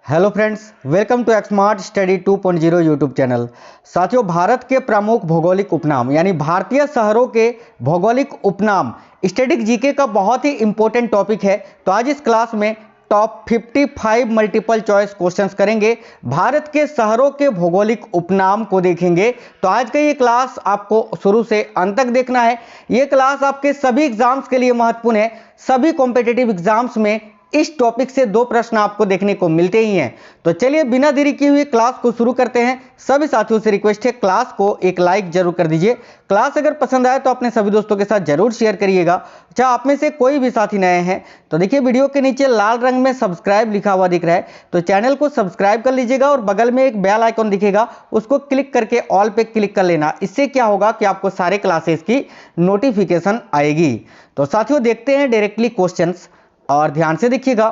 Hello friends, welcome to Xmart study 2.0 YouTube channel. साथियों, भारत के प्रमुख भौगोलिक उपनाम यानी भारतीय शहरों के भौगोलिक उपनाम स्टैटिक जीके का बहुत ही इंपॉर्टेंट टॉपिक है। तो आज इस क्लास में टॉप 55 मल्टीपल चॉइस क्वेश्चंस करेंगे, भारत के शहरों के भौगोलिक उपनाम को देखेंगे। तो आज का ये क्लास आपको शुरू से अंत तक देखना है। ये क्लास आपके सभी एग्जाम्स के लिए महत्वपूर्ण है। सभी कॉम्पिटिटिव एग्जाम्स में इस टॉपिक से 2 प्रश्न आपको देखने को मिलते ही हैं। तो चलिए बिना देरी किए हुए क्लास को शुरू करते हैं। सभी साथियों से रिक्वेस्ट है, क्लास को एक लाइक जरूर कर दीजिए। क्लास अगर पसंद आए तो अपने सभी दोस्तों के साथ जरूर शेयर करिएगा। अच्छा, आप में से कोई भी साथी नए हैं तो देखिए वीडियो के नीचे लाल रंग में सब्सक्राइब लिखा हुआ दिख रहा है, तो चैनल को सब्सक्राइब कर लीजिएगा और बगल में एक बेल आइकॉन दिखेगा, उसको क्लिक करके ऑल पे क्लिक कर लेना। इससे क्या होगा कि आपको सारे क्लासेस की नोटिफिकेशन आएगी। तो साथियों देखते हैं डायरेक्टली क्वेश्चंस और ध्यान से देखिएगा।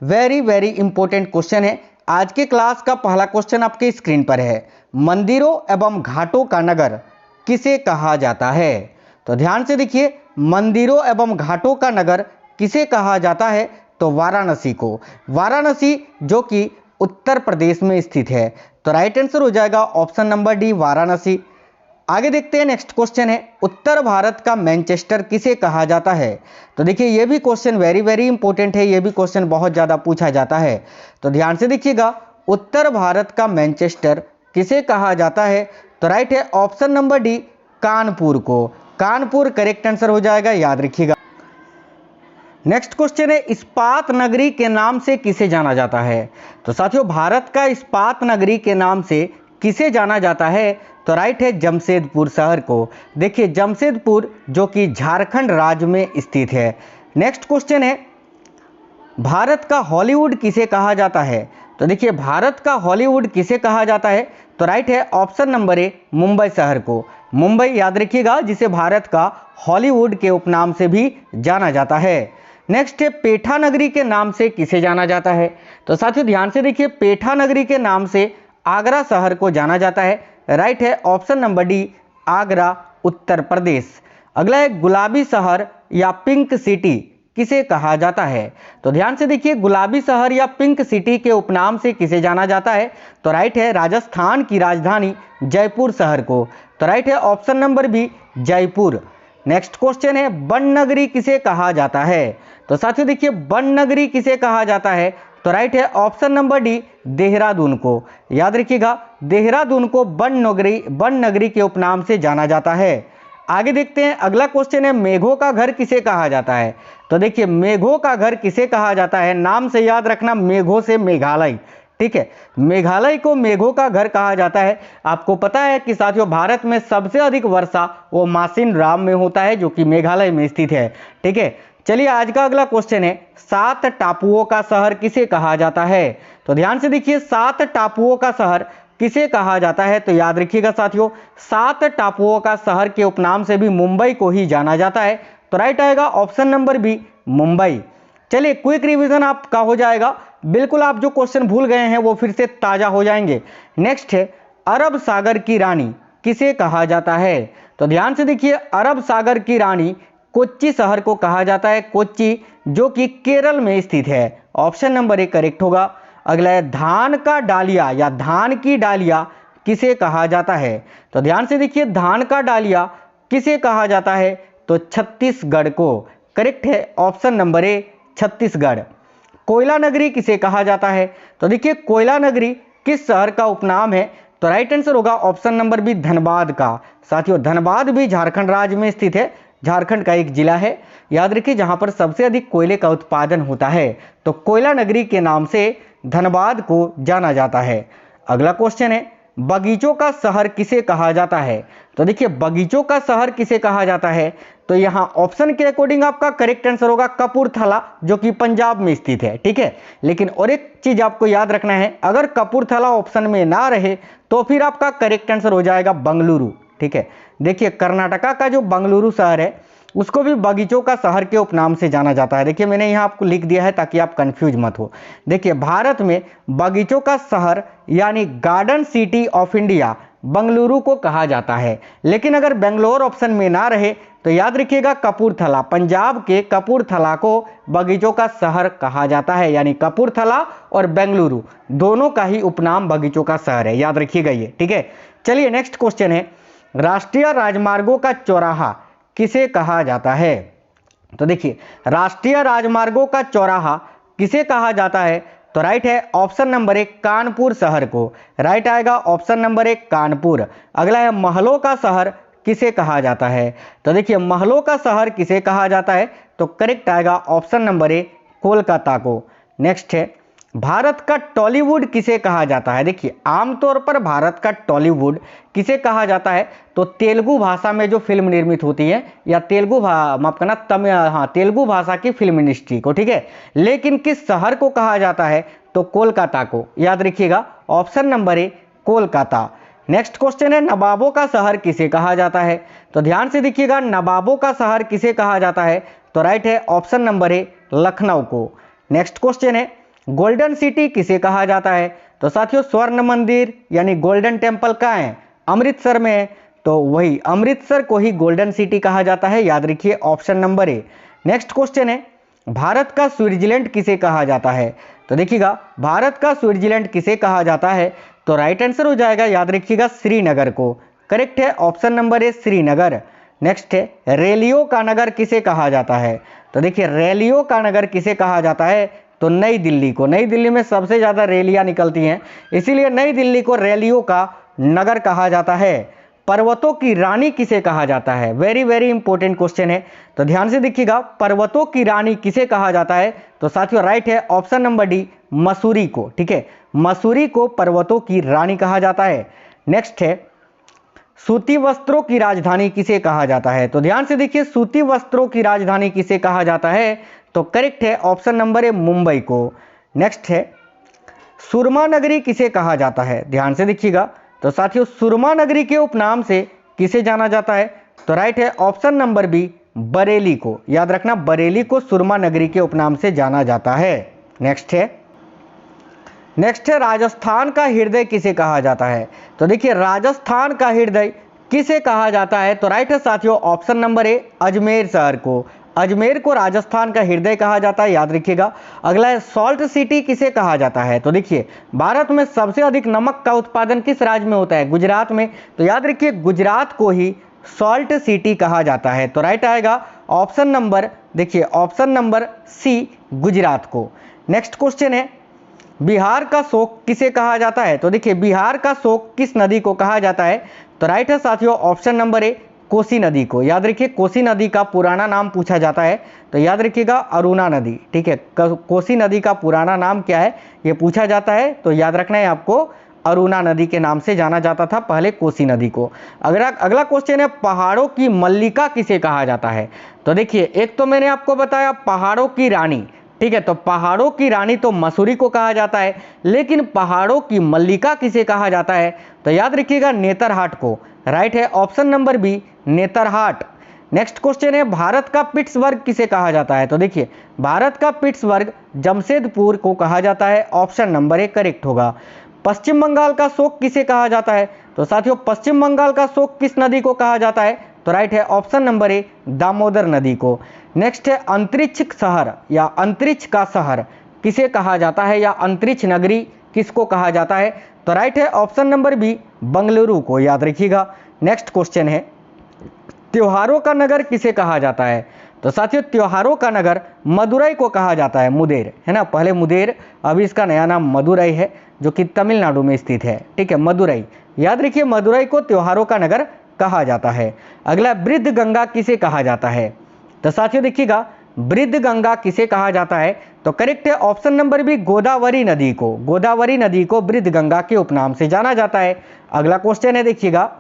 वेरी इंपॉर्टेंट क्वेश्चन है। आज के क्लास का पहला क्वेश्चन आपके स्क्रीन पर है। मंदिरों एवं घाटों का नगर किसे कहा जाता है? तो ध्यान से देखिए, मंदिरों एवं घाटों का नगर किसे कहा जाता है? तो वाराणसी को। वाराणसी जो कि उत्तर प्रदेश में स्थित है। तो राइट आंसर हो जाएगा ऑप्शन नंबर डी, वाराणसी। आगे देखते हैं, नेक्स्ट क्वेश्चन है, उत्तर भारत का मैनचेस्टर किसे कहा जाता है? तो देखिए ये भी क्वेश्चन वेरी इंपॉर्टेंट है। ये भी क्वेश्चन बहुत ज़्यादा पूछा जाता है। तो ध्यान से देखिएगा, उत्तर भारत का मैनचेस्टर किसे कहा जाता है? तो राइट है ऑप्शन नंबर डी, कानपुर को। कानपुर करेक्ट आंसर हो जाएगा, याद रखिएगा। नेक्स्ट क्वेश्चन है, इस्पात नगरी के नाम से किसे जाना जाता है? तो साथियों भारत का इस्पात नगरी के नाम से किसे जाना जाता है? तो राइट है जमशेदपुर शहर को। देखिए जमशेदपुर जो कि झारखंड राज्य में स्थित है। नेक्स्ट क्वेश्चन है, भारत का हॉलीवुड किसे कहा जाता है? तो देखिए भारत का हॉलीवुड किसे कहा जाता है? तो राइट है ऑप्शन नंबर ए, मुंबई शहर को। मुंबई याद रखिएगा, जिसे भारत का हॉलीवुड के उपनाम से भी जाना जाता है। नेक्स्ट है, पेठा नगरी के नाम से किसे जाना जाता है? तो साथियों ध्यान से देखिए, पेठा नगरी के नाम से आगरा शहर को जाना जाता है। राइट है option number D, Agra Uttar Pradesh. अगला है, गुलाबी शहर या पिंक सिटी किसे कहा जाता है? तो ध्यान से देखिए, गुलाबी शहर या पिंक सिटी के उपनाम से किसे जाना जाता है? तो राइट है राजस्थान की राजधानी जयपुर शहर को। तो राइट है option number B, Jaipur. Next question है, वन नगरी किसे कहा जाता है? तो साथियों देखिए, वन नगरी किसे कहा जाता है? तो राइट है ऑप्शन नंबर डी, देहरादून को। याद रखिएगा, देहरादून को वन नगरी के उपनाम से जाना जाता है। आगे देखते हैं, अगला क्वेश्चन है, मेघों का घर किसे कहा जाता है? तो देखिए मेघों का घर किसे कहा जाता है? नाम से याद रखना, मेघों से मेघालय। ठीक है, मेघालय को मेघों का घर कहा जाता है। आपको पता है कि साथियों भारत में सबसे अधिक वर्षा वो मासिन राम में होता है, जो कि मेघालय में स्थित है। ठीक है, चलिए आज का अगला क्वेश्चन है, 7 टापुओं का शहर किसे कहा जाता है? तो ध्यान से देखिए, 7 टापुओं का शहर किसे कहा जाता है? तो याद रखिएगा साथियों, 7 टापुओं का शहर के उपनाम से भी मुंबई को ही जाना जाता है। तो राइट आएगा ऑप्शन नंबर बी, मुंबई। चलिए क्विक रिवीजन आपका हो जाएगा, बिल्कुल आप जो क्वेश्चन भूल गए हैं वो फिर से ताजा हो जाएंगे। नेक्स्ट है, अरब सागर की रानी किसे कहा जाता है? तो ध्यान से देखिए, अरब सागर की रानी कोच्चि शहर को कहा जाता है। कोच्चि जो कि केरल में स्थित है। ऑप्शन नंबर ए करेक्ट होगा। अगला है, धान का डालिया या धान की डालिया किसे कहा जाता है? तो ध्यान से देखिए, धान का डालिया किसे कहा जाता है? तो छत्तीसगढ़ को। करेक्ट है ऑप्शन नंबर ए, छत्तीसगढ़। कोयला नगरी किसे कहा जाता है? तो देखिए कोयला नगरी किस शहर का उपनाम है? तो राइट आंसर होगा ऑप्शन नंबर बी, धनबाद का। साथियों धनबाद भी झारखंड राज्य में स्थित है, झारखंड का एक जिला है। याद रखिए, जहां पर सबसे अधिक कोयले का उत्पादन होता है। तो कोयला नगरी के नाम से धनबाद को जाना जाता है। अगला क्वेश्चन है, बगीचों का शहर किसे कहा जाता है? तो देखिए बगीचों का शहर किसे कहा जाता है? तो यहां ऑप्शन के अकॉर्डिंग आपका करेक्ट आंसर होगा कपूरथला, जो कि पंजाब में स्थित है। ठीक है, लेकिन और एक चीज आपको याद रखना है, अगर कपूरथला ऑप्शन में ना रहे तो फिर आपका करेक्ट आंसर हो जाएगा बंगलुरु। ठीक है, देखिए कर्नाटका का जो बंगलुरु शहर है उसको भी बगीचों का शहर के उपनाम से जाना जाता है। देखिए मैंने यहाँ आपको लिख दिया है ताकि आप कंफ्यूज मत हो। देखिए भारत में बगीचों का शहर यानी garden city of India Bengaluru को कहा जाता है। लेकिन अगर बेंगलोर ऑप्शन में ना रहे तो याद रखिएगा कपूरथला, पंजाब के कपूरथला को बगीचों का शहर कहा जाता है। यानी कपूरथला और बेंगलुरु दोनों का ही उपनाम बगीचों का शहर है, याद रखिएगा ये, ठीक है। चलिए नेक्स्ट क्वेश्चन है, राष्ट्रीय राजमार्गों का चौराहा किसे कहा जाता है? तो देखिए राष्ट्रीय राजमार्गों का चौराहा किसे कहा जाता है? तो राइट है ऑप्शन नंबर 1 कानपुर शहर को, राइट आएगा ऑप्शन नंबर 1 कानपुर। अगला है महलों का शहर किसे कहा जाता है? तो देखिए महलों का शहर किसे कहा जाता है? तो करेक्ट आएगा ऑप्शन नंबर 1 कोलकाता को। नेक्स्ट है भारत का टॉलीवुड किसे कहा जाता है? देखिए आमतौर पर भारत का टॉलीवुड किसे कहा जाता है? तो तेलुगु भाषा में जो फिल्म निर्मित होती है या माफ करना तेलुगु भाषा की फिल्म इंडस्ट्री को, ठीक है। लेकिन किस शहर को कहा जाता है? तो कोलकाता को, याद रखिएगा option number 1 Kolkata. Next question है नवाबों का शहर किसे कहा जाता है? तो ध्यान से देखिएगा नवाबों का शहर किसे कहा जाता है? तो राइट है ऑप्शन नंबर 1 लखनऊ को। नेक्स्ट क्वेश्चन है गोल्डन सिटी किसे कहा जाता है? तो साथियों स्वर्ण मंदिर यानी गोल्डन टेम्पल कहाँ है? अमृतसर में है, तो वही अमृतसर को ही गोल्डन सिटी कहा जाता है, याद रखिए ऑप्शन नंबर 1। नेक्स्ट क्वेश्चन है भारत का स्विट्जरलैंड किसे कहा जाता है? तो देखिएगा भारत का स्विट्जरलैंड किसे कहा जाता है? तो राइट आंसर हो जाएगा, याद रखिएगा श्रीनगर को, करेक्ट है ऑप्शन नंबर 1 श्रीनगर। नेक्स्ट है रेलियो का नगर किसे कहा जाता है? तो देखिए रेलियो का नगर किसे कहा जाता है? तो नई दिल्ली को। नई दिल्ली में सबसे ज़्यादा रैलियाँ निकलती हैं, इसीलिए नई दिल्ली को रेलियो का नगर कहा जाता है। पर्वतों की रानी किसे कहा जाता है? वेरी वेरी इंपॉर्टेंट क्वेश्चन है, तो ध्यान से देखिएगा पर्वतों की रानी किसे कहा जाता है? तो साथियों राइट है ऑप्शन नंबर डी मसूरी को, ठीक है। मसूरी को पर्वतों की रानी कहा जाता है। नेक्स्ट है सूती वस्त्रों की राजधानी किसे कहा जाता है? तो ध्यान से देखिए सूती वस्त्रों की राजधानी किसे कहा जाता है? तो करेक्ट है ऑप्शन नंबर 1 मुंबई को। नेक्स्ट है सुरमा नगरी किसे कहा जाता है? ध्यान से देखिएगा, तो साथियों सुरमा नगरी के उपनाम से किसे जाना जाता है? तो राइट है ऑप्शन नंबर बी बरेली को, याद रखना बरेली को सुरमा नगरी के उपनाम से जाना जाता है। नेक्स्ट है राजस्थान का हृदय किसे कहा जाता है? तो देखिए राजस्थान का हृदय किसे कहा जाता है? तो राइट है साथियों ऑप्शन नंबर 1 अजमेर शहर को। अजमेर को राजस्थान का हृदय कहा जाता है, याद रखिएगा। अगला है सॉल्ट सिटी किसे कहा जाता है? तो देखिए भारत में सबसे अधिक नमक का उत्पादन किस राज्य में होता है? गुजरात में, तो याद रखिए गुजरात को ही सॉल्ट सिटी कहा जाता है। तो राइट आएगा ऑप्शन नंबर, देखिए ऑप्शन नंबर सी गुजरात को। नेक्स्ट क्वेश्चन है बिहार का शोक किसे कहा जाता है? तो देखिए बिहार का शोक किस नदी को कहा जाता है? तो राइट है साथियों ऑप्शन नंबर 1 कोसी नदी को। याद रखिए कोसी नदी का पुराना नाम पूछा जाता है, तो याद रखिएगा अरुणा नदी, ठीक है। कोसी नदी का पुराना नाम क्या है ये पूछा जाता है, तो याद रखना है आपको अरुणा नदी के नाम से जाना जाता था पहले कोसी नदी को। अगला क्वेश्चन है पहाड़ों की मल्लिका किसे कहा जाता है? तो देखिए एक तो मैंने आपको बताया पहाड़ों की रानी, ठीक है, तो पहाड़ों की रानी तो मसूरी को कहा जाता है, लेकिन पहाड़ों की मल्लिका किसे कहा जाता है? तो याद रखिएगा नेतरहाट को, राइट है option number B Netarhat. Next question है भारत का पिट्सबर्ग किसे कहा जाता है? तो देखिए भारत का पिट्सबर्ग जमशेदपुर को कहा जाता है, ऑप्शन नंबर 1 करेक्ट होगा। पश्चिम बंगाल का शोक किसे कहा जाता है? तो साथियों पश्चिम बंगाल का शोक किस नदी को कहा जाता है? तो राइट है ऑप्शन नंबर 1 दामोदर नदी को। नेक्स्ट है अंतरिक्ष शहर या अंतरिक्ष का शहर किसे कहा जाता है या अंतरिक्ष नगरी किसको कहा जाता है? तो राइट है ऑप्शन नंबर बी बंगलुरु को, याद रखिएगा। नेक्स्ट क्वेश्चन है त्योहारों का नगर किसे कहा जाता है? तो साथियों त्योहारों का नगर मदुरई को कहा जाता है, मुदेर है ना, पहले मुदेर, अभी इसका नया नाम मदुरई है जो कि तमिलनाडु में स्थित है, ठीक है मदुरई, याद रखिए मदुरई को त्योहारों का नगर कहा जाता है। अगला वृद्ध गंगा किसे कहा जाता है? तो साथियों देखिएगा वृद्ध गंगा किसे कहा जाता है? तो करेक्ट है ऑप्शन नंबर बी गोदावरी नदी को। गोदावरी नदी को वृद्ध गंगा के उपनाम से जाना जाता है। अगला क्वेश्चन है देखिएगा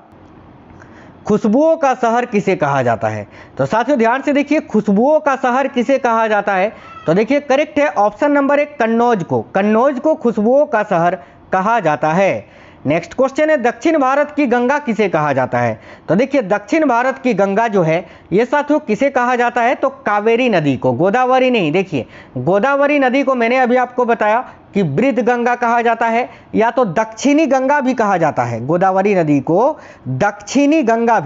खुशबुओं का शहर किसे कहा जाता है? तो साथियों ध्यान से देखिए खुशबुओं का शहर किसे कहा जाता है? तो देखिए करेक्ट है ऑप्शन नंबर 1 कन्नौज को। कन्नौज को खुशबुओं का शहर कहा जाता है। नेक्स्ट क्वेश्चन है दक्षिण भारत की गंगा किसे कहा जाता है। तो देखिए दक्षिण भारत की गंगा जो है ये साथियों किसे कहा जाता है, तो कावेरी नदी को, गोदावरी नहीं। देखिए गोदावरी नदी को मैंने अभी आपको बताया कि वृद्ध गंगा कहा जाता है या तो दक्षिणी गंगा भी कहा जाता है। गोदावरी नदी को दक्षिणी गंगा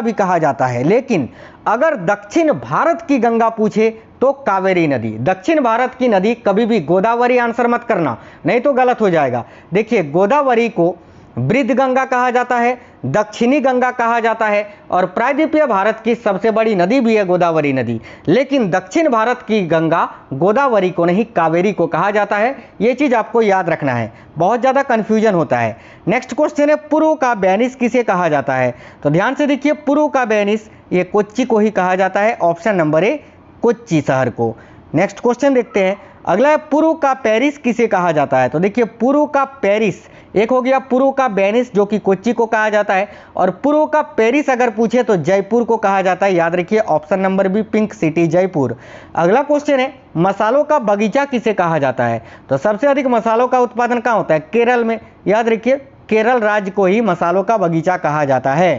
भी कहा जाता है, लेकिन अगर दक्षिण भारत की गंगा पूछे तो कावेरी नदी। दक्षिण भारत की नदी कभी भी गोदावरी आंसर मत करना, नहीं तो गलत हो जाएगा। देखिए गोदावरी को वृद्ध गंगा कहा जाता है, दक्षिणी गंगा कहा जाता है और प्रायद्वीपीय भारत की सबसे बड़ी नदी भी है गोदावरी नदी, लेकिन दक्षिण भारत की गंगा गोदावरी को नहीं कावेरी को कहा जाता है। ये चीज़ आपको याद रखना है, बहुत ज़्यादा कन्फ्यूजन होता है। नेक्स्ट क्वेश्चन है पूर्व का बेनिस किसे कहा जाता है। तो ध्यान से देखिए पूर्व का बेनिस ये कोच्चि को ही कहा जाता है, ऑप्शन नंबर ए कोच्चि शहर को। नेक्स्ट क्वेश्चन देखते हैं, अगला है पूर्व का पेरिस किसे कहा जाता है। तो देखिए पूर्व का पेरिस, एक हो गया पूर्व का बेनिस जो कि कोच्चि को कहा जाता है, और पूर्व का पेरिस अगर पूछे तो जयपुर को कहा जाता है। याद रखिए option number B pink city Jaipur. अगला क्वेश्चन है मसालों का बगीचा किसे कहा जाता है। तो सबसे अधिक मसालों का उत्पादन कहाँ होता है, केरल में। याद रखिए केरल राज्य को ही मसालों का बगीचा कहा जाता है।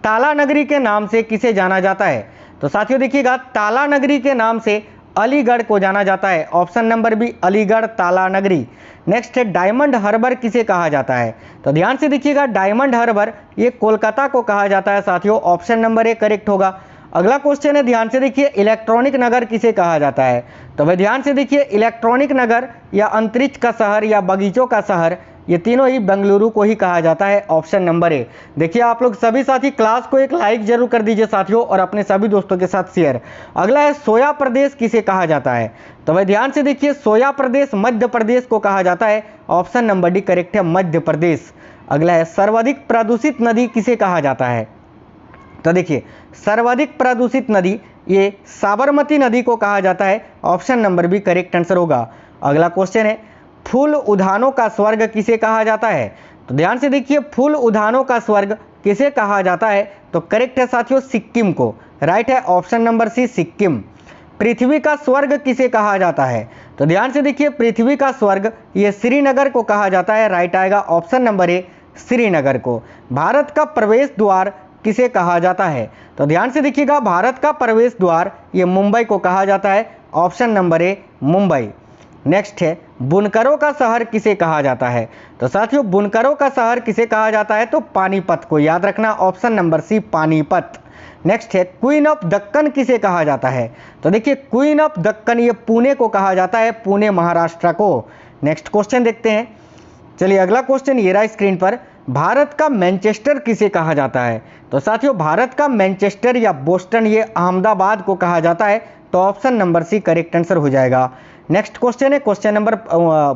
ताला नगरी के नाम से किसे जाना जाता है। तो साथियों देखिएगा ताला नगरी के नाम से अलीगढ़ को जाना जाता है, ऑप्शन नंबर बी अलीगढ़ ताला नगरी। नेक्स्ट है डायमंड हार्बर किसे कहा जाता है। तो ध्यान से देखिएगा डायमंड हार्बर ये कोलकाता को कहा जाता है साथियों, ऑप्शन नंबर ए करेक्ट होगा। अगला क्वेश्चन है ध्यान से देखिए इलेक्ट्रॉनिक नगर किसे कहा जाता है। तो भाई ध्यान से देखिए इलेक्ट्रॉनिक नगर या अंतरिक्ष का शहर या बगीचों का शहर ये तीनों ही बेंगलुरु को ही कहा जाता है, ऑप्शन नंबर ए। देखिए आप लोग सभी साथी क्लास को एक लाइक जरूर कर दीजिए साथियों और अपने सभी दोस्तों के साथ शेयर। अगला है सोया प्रदेश किसे कहा जाता है। तो भाई ध्यान से देखिए सोया प्रदेश मध्य प्रदेश को कहा जाता है, ऑप्शन नंबर डी करेक्ट है मध्य प्रदेश। अगला है सर्वाधिक प्रदूषित नदी किसे कहा जाता है। तो देखिए सर्वाधिक प्रदूषित नदी ये साबरमती नदी को कहा जाता है, option number B correct answer होगा। अगला क्वेश्चन है फूल उद्यानों का स्वर्ग किसे कहा जाता है। तो ध्यान से देखिए फूल उद्यानों का स्वर्ग किसे कहा जाता है। तो करेक्ट है साथियों सिक्किम को, राइट है ऑप्शन नंबर सी सिक्किम। पृथ्वी का स्वर्ग किसे कहा जाता है। तो ध्यान से देखिए पृथ्वी का स्वर्ग ये श्रीनगर को कहा जाता है, राइट आएगा ऑप्शन नंबर ए श्रीनगर को। भारत का प्रवेश द्वार किसे कहा जाता है। तो ध्यान से देखिएगा भारत का प्रवेश द्वार ये मुंबई को कहा जाता है, option number A Mumbai. Next है बुनकरों का शहर किसे कहा जाता है। तो साथियों बुनकरों का शहर किसे कहा जाता है, तो पानीपत को, याद रखना option number C Panipat. Next है क्वीन ऑफ दक्कन किसे कहा जाता है। तो देखिए क्वीन ऑफ दक्कन ये पुणे को कहा जाता है, पुणे महाराष्ट्र को। नेक्स्ट क्वेश्चन देखते हैं, चलिए अगला क्वेश्चन ये रहा स्क्रीन पर, भारत का मैनचेस्टर किसे कहा जाता है। तो साथियों भारत का मैनचेस्टर या बोस्टन ये अहमदाबाद को कहा जाता है, तो option number C correct answer हो जाएगा। नेक्स्ट क्वेश्चन है क्वेश्चन नंबर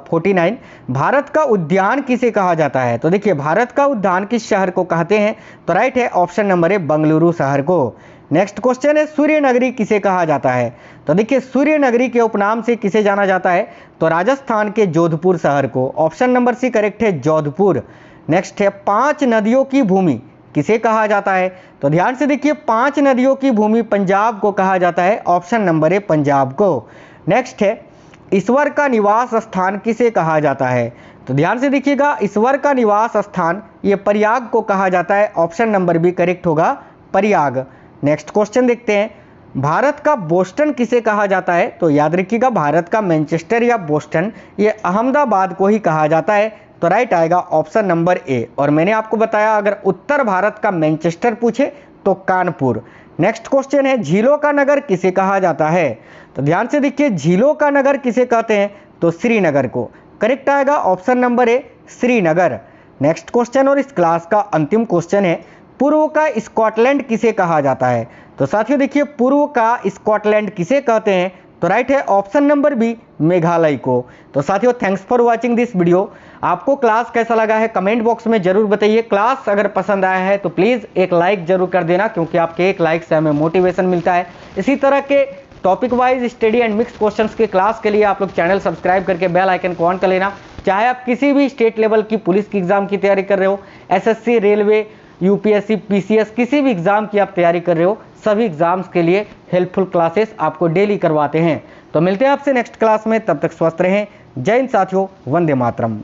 49, भारत का उद्यान किसे कहा जाता है। तो देखिए भारत का उद्यान किस शहर को कहते हैं। तो राइट है ऑप्शन नंबर ए बेंगलुरु शहर को। नेक्स्ट क्वेश्चन है सूर्य नगरी किसे कहा जाता है। तो देखिए सूर्य नगरी के उपनाम से किसे जाना जाता है, तो राजस्थान के जोधपुर शहर को, ऑप्शन नंबर सी करेक्ट है जोधपुर। नेक्स्ट है 5 नदियों की भूमि किसे कहा जाता है। तो ध्यान से देखिए 5 नदियों की भूमि पंजाब को कहा जाता है, ऑप्शन नंबर ए पंजाब को। नेक्स्ट है ईश्वर का निवास स्थान किसे कहा जाता है। तो ध्यान से देखिएगा ईश्वर का निवास स्थान ये प्रयाग को कहा जाता है, ऑप्शन नंबर बी करेक्ट होगा प्रयाग। नेक्स्ट क्वेश्चन देखते हैं, भारत का बोस्टन किसे कहा जाता है। तो याद रखिएगा भारत का मैनचेस्टर या बोस्टन ये अहमदाबाद को ही कहा जाता है, तो राइट आएगा ऑप्शन नंबर ए। और मैंने आपको बताया अगर उत्तर भारत का मैनचेस्टर पूछे तो कानपुर। नेक्स्ट क्वेश्चन है झीलों का नगर किसे कहा जाता है। तो ध्यान से देखिए झीलों का नगर किसे कहते हैं, तो श्रीनगर को, करेक्ट आएगा option number A Srinagar. Next question और इस क्लास का अंतिम क्वेश्चन है पूर्व का स्कॉटलैंड किसे कहा जाता है। तो साथियों देखिए पूर्व का स्कॉटलैंड किसे कहते हैं, तो राइट है ऑप्शन नंबर बी मेघालय को। तो साथियों thanks for watching this video. आपको क्लास कैसा लगा है कमेंट बॉक्स में जरूर बताइए। क्लास अगर पसंद आया है तो प्लीज़ एक लाइक जरूर कर देना, क्योंकि आपके एक लाइक से हमें मोटिवेशन मिलता है। इसी तरह के topic wise study and mix questions के क्लास के लिए आप लोग चैनल सब्सक्राइब करके बेल आइकन को ऑन कर लेना। चाहे आप किसी भी स्टेट लेवल की पुलिस की एग्जाम की तैयारी कर रहे हो, एसएससी, रेलवे, यूपीएससी, पीसीएस, किसी भी एग्जाम की आप तैयारी कर रहे हो, सभी एग्जाम्स के लिए हेल्पफुल क्लासेस आपको डेली करवाते हैं। तो मिलते हैं आपसे नेक्स्ट क्लास में, तब तक स्वस्थ रहें। जय हिंद साथियों, वंदे मातरम।